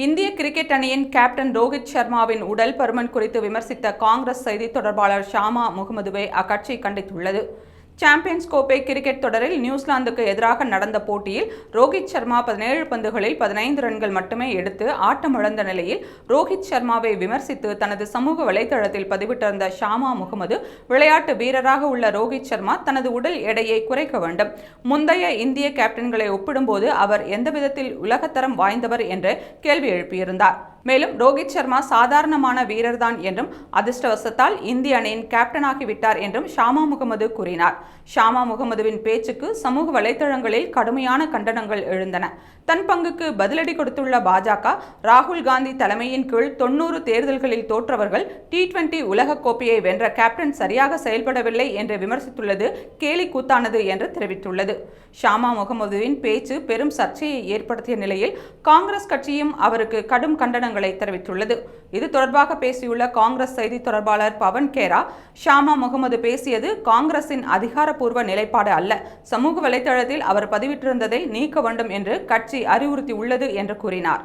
இந்திய கிரிக்கெட் அணியின் கேப்டன் ரோஹித் சர்மாவின் உடல் பருமன் குறித்து விமர்சித்த காங்கிரஸ் செய்தி தொடர்பாளர் ஷாமா முகமதுவை அக்கட்சி கண்டித்துள்ளது. சாம்பியன்ஸ் கோப்பை கிரிக்கெட் தொடரில் நியூசிலாந்துக்கு எதிராக நடந்த போட்டியில் ரோஹித் சர்மா 17 பந்துகளில் 15 ரன்கள் மட்டுமே எடுத்து ஆட்டமிழந்த நிலையில் ரோஹித் சர்மாவை விமர்சித்து தனது சமூக வலைதளத்தில் பதிவிட்டிருந்த ஷாமா முகமது, விளையாட்டு வீரராக உள்ள ரோஹித் சர்மா தனது உடல் எடையை குறைக்க வேண்டும். முந்தைய இந்திய கேப்டன்களை ஒப்பிடும்போது அவர் எந்த விதத்தில் உலகத்தரம் வாய்ந்தவர் என்று கேள்வி எழுப்பியிருந்தார். மேலும் ரோஹித் சர்மா சாதாரணமான வீரர்தான் என்றும் அதிர்ஷ்டவசத்தால் இந்திய அணியின் கேப்டனாகிவிட்டார் என்றும் ஷாமா முகமது கூறினார். ஷாமா முகமதுவின் பேச்சுக்கு சமூக வலைதளங்களில் கடுமையான கண்டனங்கள் எழுந்தன. தன் பங்குக்கு பதிலடி கொடுத்துள்ள பாஜக, ராகுல் காந்தி தலைமையின் கீழ் 90 தேர்தல்களில் தோற்றவர்கள் T20 உலகக்கோப்பையை வென்ற கேப்டன் சரியாக செயல்படவில்லை என்று விமர்சித்துள்ளது கேலி கூத்தானது என்று தெரிவித்துள்ளது. ஷாமா முகமதுவின் பேச்சு பெரும் சர்ச்சையை ஏற்படுத்திய நிலையில் காங்கிரஸ் கட்சியும் அவருக்கு கடும் கண்டனங்களை தெரிவித்துள்ளது. இது தொடர்பாக பேசியுள்ள காங்கிரஸ் செய்தி தொடர்பாளர் பவன் கேரா, ஷாமா முகமது பேசியது காங்கிரசின் அதிகாரப்பூர்வ நிலைப்பாடு அல்ல. சமூக வலைதளத்தில் அவர் பதிவிட்டிருந்ததை நீக்க வேண்டும் என்று கட்சி அறிவுறுத்தியுள்ளது என்று கூறினார்.